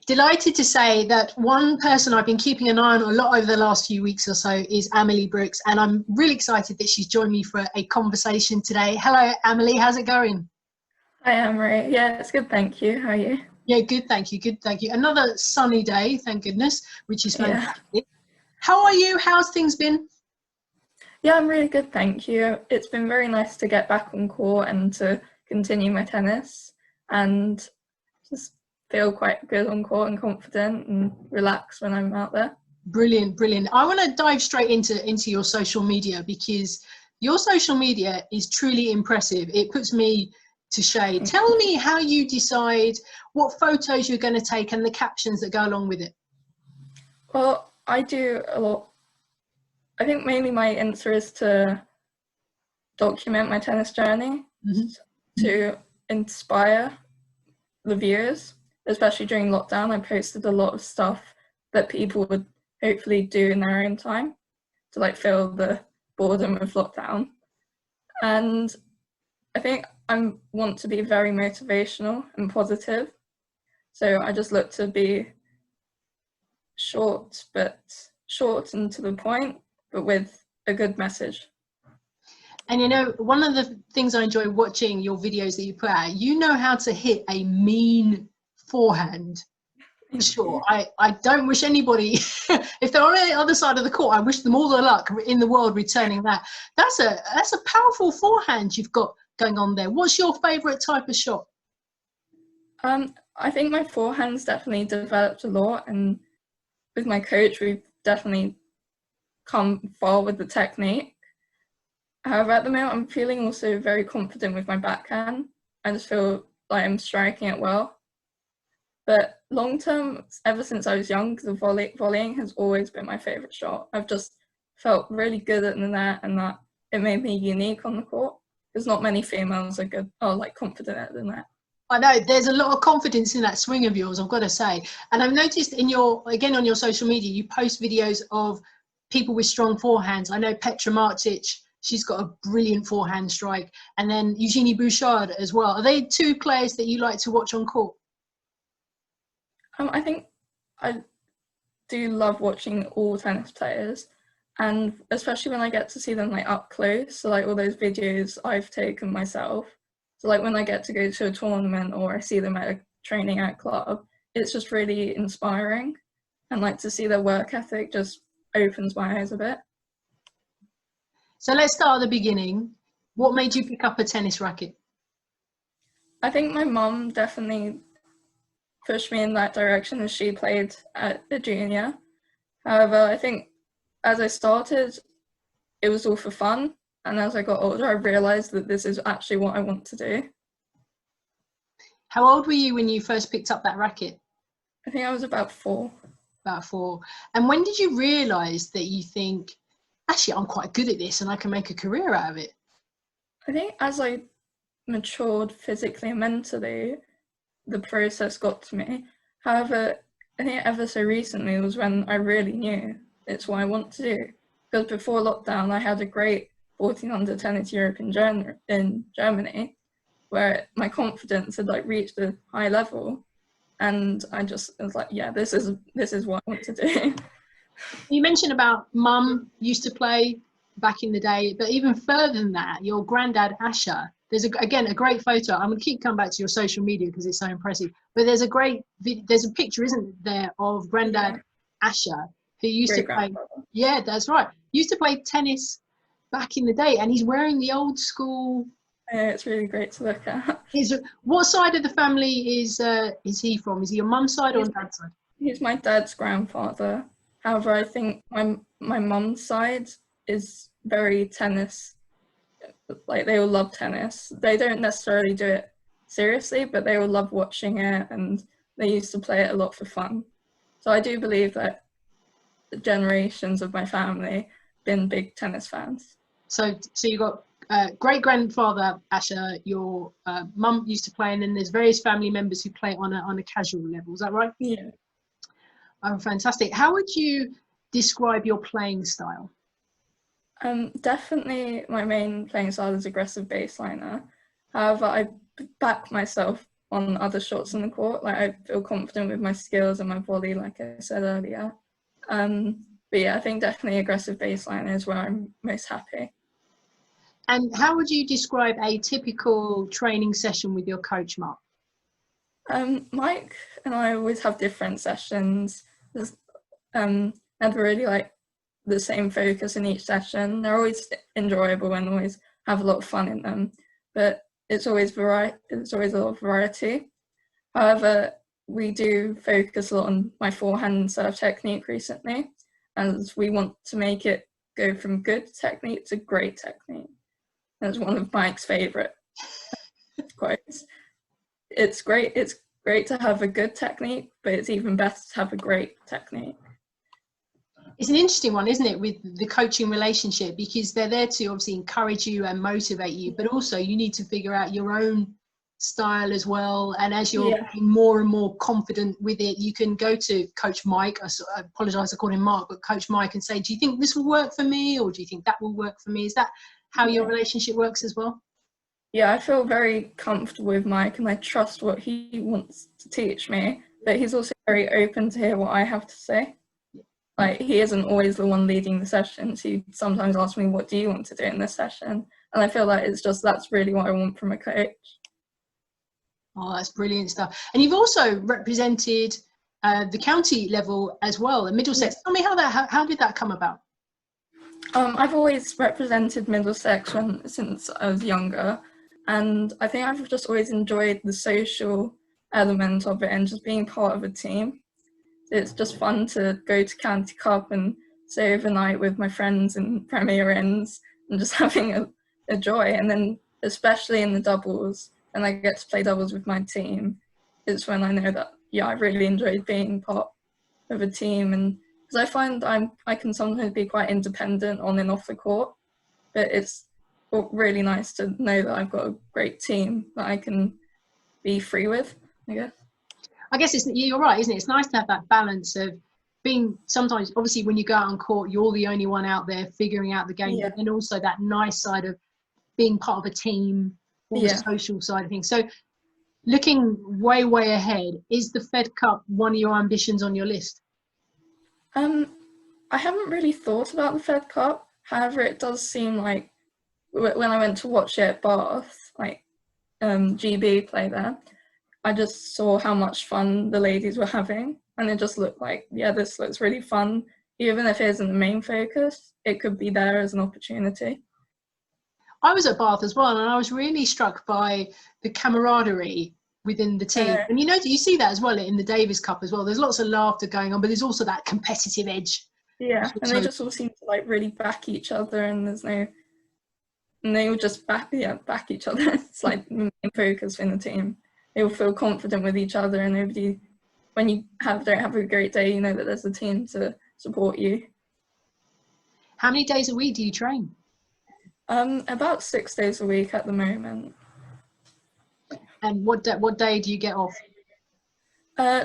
Delighted to say that one person I've been keeping an eye on a lot over the last few weeks or so is Amelie Brooks, and I'm really excited that she's joined me for a conversation today. Hello, Amelie, how's it going? Hi, Amory. Yeah, it's good, thank you. How are you? Yeah, good, thank you, good, thank you. Another sunny day, thank goodness, which is Yeah. fantastic. How are you? How's things been? Yeah, I'm really good, thank you. It's been very nice to get back on court and to continue my tennis and just feel quite good on court and confident and relaxed when I'm out there. Brilliant, brilliant. I want to dive straight into your social media, because your social media is truly impressive. It puts me to shade. Tell me how you decide what photos you're going to take and the captions that go along with it. Well, I do a lot. I think mainly my Insta is to document my tennis journey, to inspire the viewers, especially during lockdown. I posted a lot of stuff that people would hopefully do in their own time to like fill the boredom of lockdown. And I think I want to be very motivational and positive. So I just look to be short and to the point, but with a good message. And you know, one of the things I enjoy watching your videos that you put out, you know how to hit a mean forehand. Sure, I don't wish anybody, if they're on the other side of the court, I wish them all the luck in the world returning that. That's a powerful forehand you've got going on there. What's your favourite type of shot? I think my forehand's definitely developed a lot, and with my coach, we've definitely come far with the technique. However, at the moment, I'm feeling also very confident with my backhand. I just feel like I'm striking it well. But long term, ever since I was young, the volleying has always been my favourite shot. I've just felt really good at the net, and that it made me unique on the court. There's not many females are like confident at the net. I know there's a lot of confidence in that swing of yours, I've got to say. And I've noticed on your social media, you post videos of people with strong forehands. I know Petra Martic, she's got a brilliant forehand strike, and then Eugenie Bouchard as well. Are they two players that you like to watch on court? I think I do love watching all tennis players, and especially when I get to see them like up close. So like all those videos I've taken myself. So like when I get to go to a tournament or I see them at a training at a club, it's just really inspiring, and like to see their work ethic just opens my eyes a bit. So let's start at the beginning. What made you pick up a tennis racket? I think my mum definitely pushed me in that direction as she played at the junior. However, I think as I started, it was all for fun. And as I got older, I realised that this is actually what I want to do. How old were you when you first picked up that racket? I think I was about 4. About 4. And when did you realise that you think, actually, I'm quite good at this and I can make a career out of it? I think as I matured physically and mentally, the process got to me. However, I think ever so recently was when I really knew it's what I want to do. Because before lockdown, I had a great 14 under tennis Europe in Germany, where my confidence had like reached a high level, and I was like, yeah, this is what I want to do. You mentioned about mum used to play back in the day, but even further than that, your granddad Asher. There's again a great photo. I'm going to keep coming back to your social media because it's so impressive. But there's a picture, isn't there, of granddad Asher, who used to play. Yeah, that's right. Used to play tennis back in the day, and he's wearing the old school. Yeah, it's really great to look at. What side of the family is he from? Is he your mum's side or dad's side? He's my dad's grandfather. However, I think my mum's side is very tennis. Like they all love tennis. They don't necessarily do it seriously, but they all love watching it, and they used to play it a lot for fun. So I do believe that the generations of my family been big tennis fans. So you got great grandfather Asher. Your mum used to play, and then there's various family members who play on a casual level. Is that right? Yeah. Oh, fantastic. How would you describe your playing style? Definitely my main playing style is aggressive baseliner. However, I back myself on other shots in the court. Like, I feel confident with my skills and my volley, like I said earlier. But yeah, I think definitely aggressive baseline is where I'm most happy. And how would you describe a typical training session with your coach, Mark? Mike and I always have different sessions. There's never really like the same focus in each session. They're always enjoyable and always have a lot of fun in them, but it's always It's always a lot of variety. However, we do focus a lot on my forehand serve technique recently, as we want to make it go from good technique to great technique. That's one of Mike's favourite quotes. It's great to have a good technique, but it's even better to have a great technique. It's an interesting one, isn't it, with the coaching relationship, because they're there to obviously encourage you and motivate you, but also you need to figure out your own style as well. And as you're getting more and more confident with it, you can go to Coach Mike. I apologise, I called him Mark, but Coach Mike, and say, do you think this will work for me, or do you think that will work for me? Is that how your relationship works as well? Yeah, I feel very comfortable with Mike, and I trust what he wants to teach me, but he's also very open to hear what I have to say. Like, he isn't always the one leading the sessions. He sometimes asks me, what do you want to do in this session? And I feel like that's really what I want from a coach. Oh, that's brilliant stuff. And you've also represented the county level as well in Middlesex. Tell me how did that come about? I've always represented Middlesex since I was younger, and I think I've just always enjoyed the social element of it and just being part of a team. It's just fun to go to County Cup and stay overnight with my friends in Premier Inns and just having a joy. And then especially in the doubles, and I get to play doubles with my team, it's when I know that, I really enjoyed being part of a team. And because I find I can sometimes be quite independent on and off the court, but it's really nice to know that I've got a great team that I can be free with, I guess. I guess you're right, isn't it? It's nice to have that balance of being, sometimes, obviously, when you go out on court, you're the only one out there figuring out the game, but then also that nice side of being part of a team, all the social side of things. So looking way ahead, is the Fed Cup one of your ambitions on your list? I haven't really thought about the Fed Cup. However, it does seem like when I went to watch it at Bath, like GB play there, I just saw how much fun the ladies were having, and it just looked like, this looks really fun. Even if it isn't the main focus, it could be there as an opportunity. I was at Bath as well, and I was really struck by the camaraderie within the team. And you see that as well in the Davis Cup as well. There's lots of laughter going on, but there's also that competitive edge. Yeah, and they just all seem to like really back each other, and they all just back each other. It's like the main focus in the team. They all feel confident with each other, and nobody, when you don't have a great day, you know that there's a team to support you. How many days a week do you train? About 6 days a week at the moment. And what day do you get off?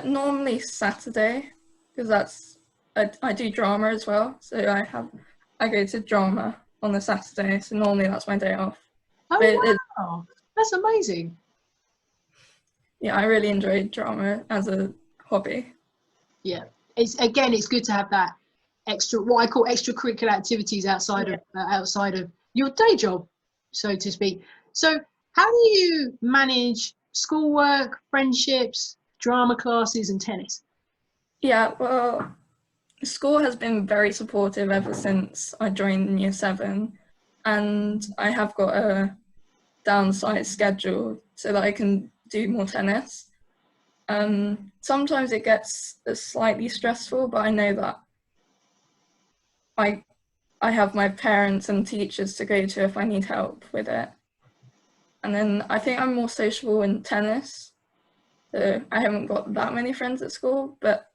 Normally Saturday, because I do drama as well. So I go to drama on the Saturday. So normally that's my day off. Oh, wow. That's amazing. Yeah, I really enjoy drama as a hobby. Yeah, it's good to have that extra, what I call extracurricular activities outside of your day job, so to speak. So how do you manage schoolwork, friendships, drama classes, and tennis? Yeah, well, school has been very supportive ever since I joined in Year 7, and I have got a downside schedule so that I can do more tennis. Sometimes it gets slightly stressful, but I know that I have my parents and teachers to go to if I need help with it. And then I think I'm more sociable in tennis. So I haven't got that many friends at school, but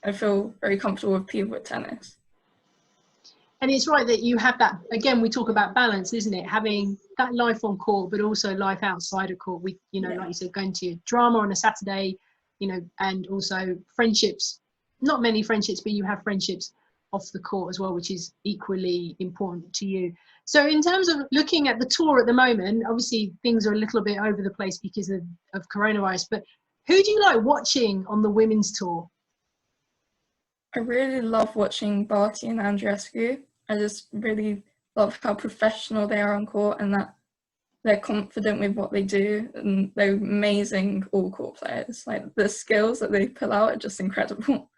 I feel very comfortable with people at tennis. And it's right that you have that, again, we talk about balance, isn't it? Having that life on court, but also life outside of court. Like you said, going to your drama on a Saturday, and also friendships, not many friendships, but you have friendships off the court as well, which is equally important to you. So in terms of looking at the tour at the moment, obviously things are a little bit over the place because of coronavirus, but who do you like watching on the women's tour? I really love watching Barty and Andreescu. I just really love how professional they are on court and that they're confident with what they do, and they're amazing all-court players. Like, the skills that they pull out are just incredible.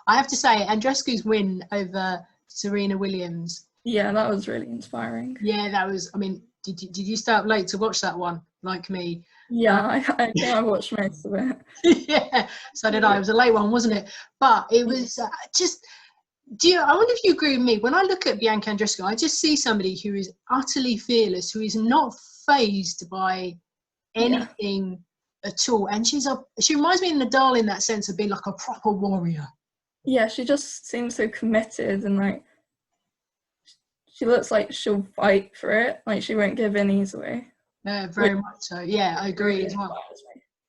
I have to say, Andreescu's win over Serena Williams. Yeah, that was really inspiring. Yeah, that was, I mean, did you stay up late to watch that one, like me? Yeah, I think I watched most of it. Yeah, so did I. It was a late one, wasn't it? But it was just, I wonder if you agree with me. When I look at Bianca Andreescu, I just see somebody who is utterly fearless, who is not fazed by anything at all. And she reminds me of Nadal in that sense of being like a proper warrior. Yeah, she just seems so committed, and like, she looks like she'll fight for it. Like, she won't give in easily. Very much so. Yeah, I agree as well.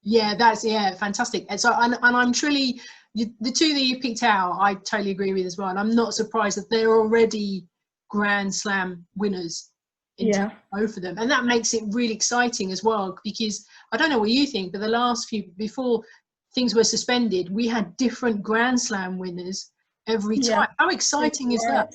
Yeah, that's fantastic. And so, and I'm truly, the two that you picked out, I totally agree with as well. And I'm not surprised that they're already Grand Slam winners. Both of them, and that makes it really exciting as well, because I don't know what you think, but the last few, before things were suspended, we had different Grand Slam winners every time. How exciting is that?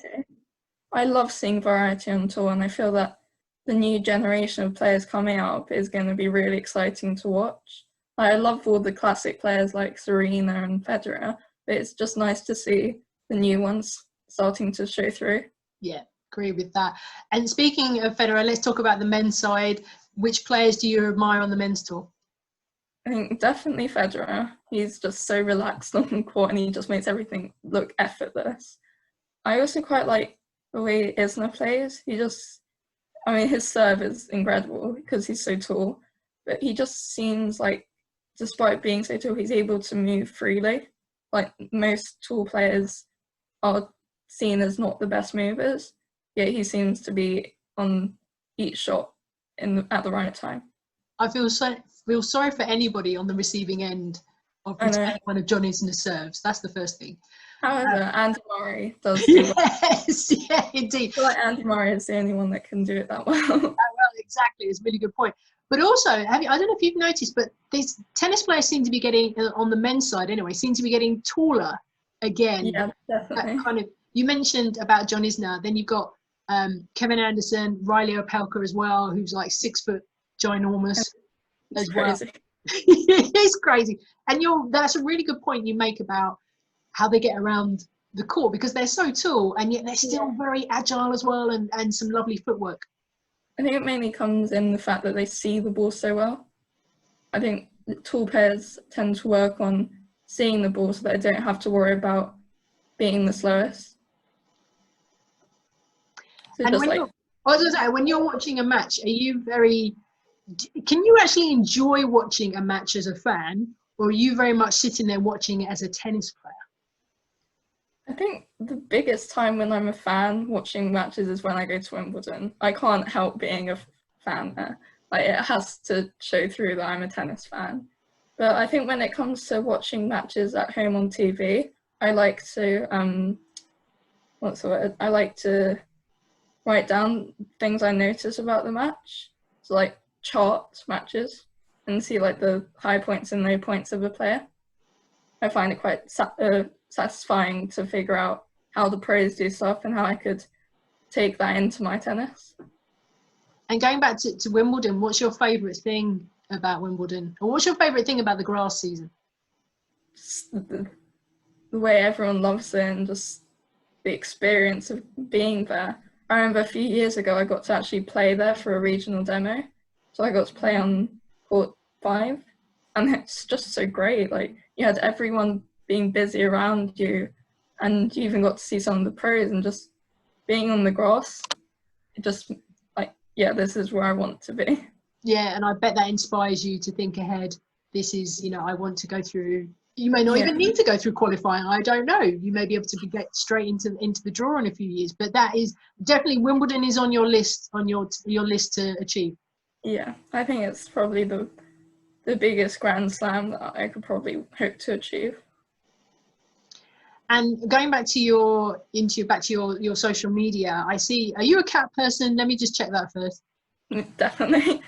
I love seeing variety on tour, and I feel that the new generation of players coming up is going to be really exciting to watch. I love all the classic players like Serena and Federer, but it's just nice to see the new ones starting to show through. Yeah, agree with that. And speaking of Federer, let's talk about the men's side. Which players do you admire on the men's tour? I think definitely Federer. He's just so relaxed on the court and he just makes everything look effortless. I also quite like the way Isner plays. His serve is incredible because he's so tall, but he just seems like, despite being so tall, he's able to move freely. Like, most tall players are seen as not the best movers, yet he seems to be on each shot at the right time. I feel sorry for anybody on the receiving end of one of John Isner's serves. That's the first thing. However, Andy Murray does do well. Yes, yeah, indeed. I feel like Andy Murray is the only one that can do it that well. Well, exactly. It's a really good point. But also, I don't know if you've noticed, but these tennis players seem to be getting, on the men's side anyway, seem to be getting taller again. Yeah, definitely. You mentioned about John Isner, then you've got Kevin Anderson, Riley Opelka as well, who's like 6 foot ginormous as well. It's crazy. And that's a really good point you make about how they get around the court, because they're so tall and yet they're still very agile as well, and some lovely footwork. I think it mainly comes in the fact that they see the ball so well. I think tall players tend to work on seeing the ball so that they don't have to worry about being the slowest. So when you're watching a match, can you actually enjoy watching a match as a fan, or are you very much sitting there watching it as a tennis player? I think the biggest time when I'm a fan watching matches is when I go to Wimbledon. I can't help being a fan there. Like, it has to show through that I'm a tennis fan. But I think when it comes to watching matches at home on TV, I like to I like to write down things I notice about the match. So, like, chart matches and see like the high points and low points of a player. I find it quite satisfying to figure out how the pros do stuff and how I could take that into my tennis. And going back to Wimbledon, what's your favourite thing about Wimbledon? Or what's your favourite thing about the grass season? Just the way everyone loves it and just the experience of being there. I remember a few years ago I got to actually play there for a regional demo. So I got to play on court 5, and it's just so great. Like, you had everyone being busy around you, and you even got to see some of the pros, and just being on the grass, it just, like, this is where I want to be. Yeah, and I bet that inspires you to think ahead. This is, I want to go through. You may not even need to go through qualifying. I don't know. You may be able to get straight into the draw in a few years. But that is definitely, Wimbledon is on your list, your list to achieve. Yeah, I think it's probably the biggest Grand Slam that I could probably hope to achieve. And going back to your social media, I see. Are you a cat person? Let me just check that first. Definitely.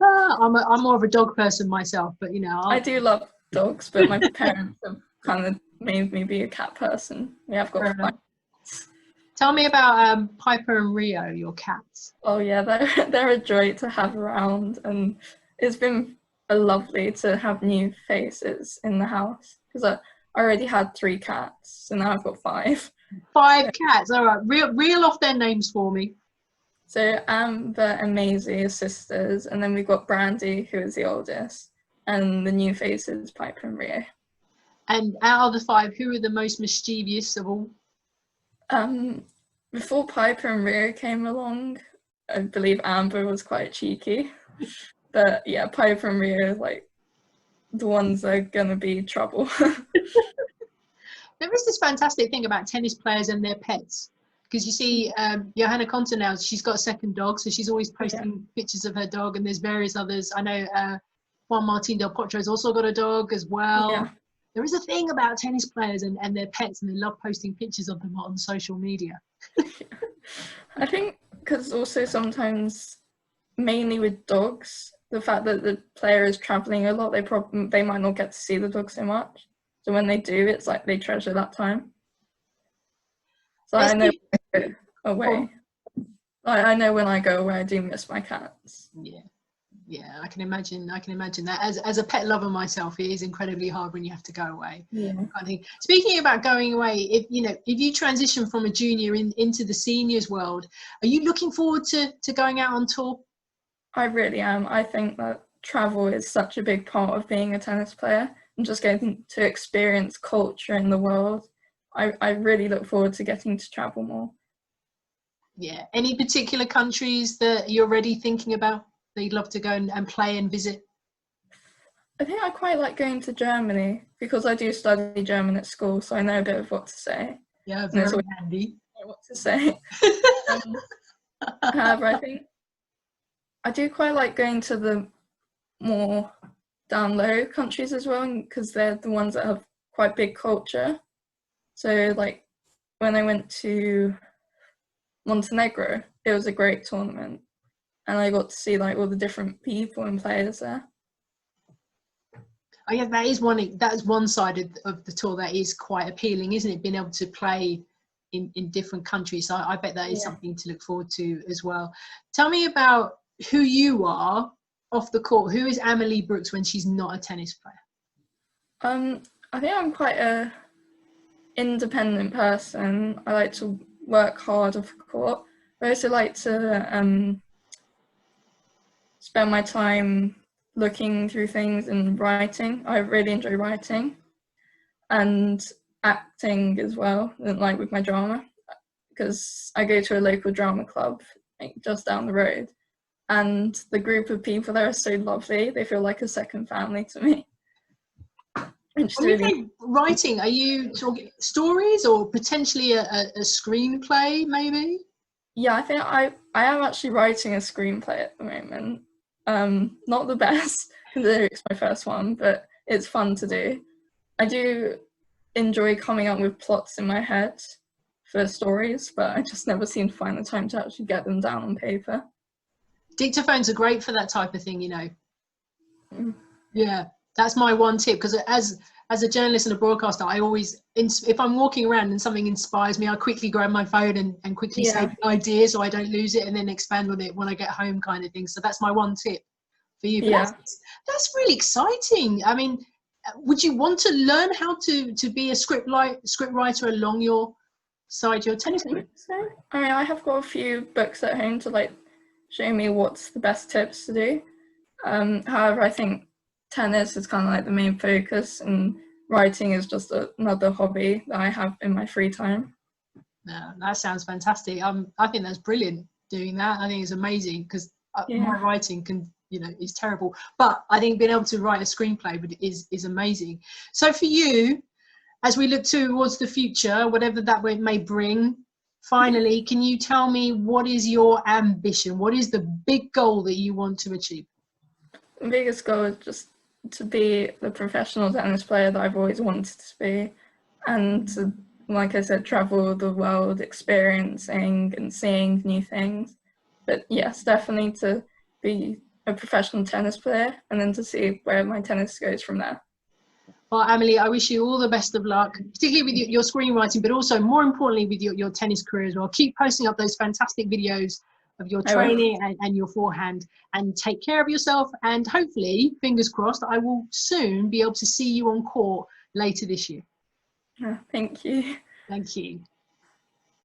I'm more of a dog person myself, but you know, I do love dogs, but my parents have kind of made me be a cat person. We have got 5 cats. Tell me about Piper and Rio, your cats. Oh yeah, they're a joy to have around, and it's been lovely to have new faces in the house, because I already had 3 cats, so now I've got 5. 5 cats. All right, reel off their names for me. So Amber and Maisie are sisters, and then we've got Brandy, who is the oldest, and the new faces, Piper and Rio. And out of the 5, who are the most mischievous of all? Before Piper and Rio came along, I believe Amber was quite cheeky. But yeah, Piper and Rio are like the ones that are gonna be trouble. There is this fantastic thing about tennis players and their pets. Because you see, Johanna Konta now, she's got a second dog, so she's always posting pictures of her dog, and there's various others. I know Juan Martín del Potro's also got a dog as well. Yeah. There is a thing about tennis players and their pets, and they love posting pictures of them on social media. I think because also sometimes, mainly with dogs, the fact that the player is traveling a lot, they might not get to see the dog so much. So when they do, it's like they treasure that time. So I know when I go away. I know when I go away, I do miss my cats. Yeah, I can imagine that. As a pet lover myself, it is incredibly hard when you have to go away. Yeah. Kind of thing. Speaking about going away, if you transition from a junior into the seniors world, are you looking forward to going out on tour? I really am. I think that travel is such a big part of being a tennis player, and just getting to experience culture in the world. I really look forward to getting to travel more. Yeah. Any particular countries that you're already thinking about that you'd love to go and play and visit? I think I quite like going to Germany, because I do study German at school, so I know a bit of what to say. Yeah, very handy. What to say. However, I think I do quite like going to the more down low countries as well, because they're the ones that have quite big culture. So like when I went to Montenegro, it was a great tournament, and I got to see like all the different people and players there. Oh yeah, that is one side of the tour that is quite appealing, isn't it? Being able to play in different countries. So I bet that is something to look forward to as well. Tell me about who you are off the court. Who is Amelie Brooks when she's not a tennis player? I think I'm quite a independent person. I like to work hard off the court. I also like to spend my time looking through things and writing. I really enjoy writing, and acting as well, like with my drama, because I go to a local drama club like just down the road, and the group of people there are so lovely. They feel like a second family to me. When you say writing, are you talking stories or potentially a screenplay maybe? Yeah, I think I am actually writing a screenplay at the moment. Not the best, considering it's my first one, but it's fun to do. I do enjoy coming up with plots in my head for stories, but I just never seem to find the time to actually get them down on paper. Dictaphones are great for that type of thing, Yeah, that's my one tip, because as a journalist and a broadcaster, I always, if I'm walking around and something inspires me, I quickly grab my phone and quickly save the idea so I don't lose it, and then expand on it when I get home, kind of thing. So that's my one tip for you. But that's really exciting. I mean, would you want to learn how to be a script writer along your tennis career? So, I mean, I have got a few books at home to like show me what's the best tips to do. However, I think tennis is kind of like the main focus, and writing is just another hobby that I have in my free time. No, that sounds fantastic. I think that's brilliant doing that. I think it's amazing, because my writing is terrible, but I think being able to write a screenplay is amazing. So for you, as we look towards the future, whatever that may bring, finally, can you tell me what is your ambition? What is the big goal that you want to achieve? The biggest goal is just to be the professional tennis player that I've always wanted to be, and to, like I said, travel the world experiencing and seeing new things. But yes, definitely to be a professional tennis player, and then to see where my tennis goes from there. Well, Amelie, I wish you all the best of luck, particularly with your screenwriting, but also more importantly with your tennis career as well. Keep posting up those fantastic videos of your training and your forehand, and take care of yourself. And hopefully, fingers crossed, I will soon be able to see you on court later this year. Thank you. Thank you.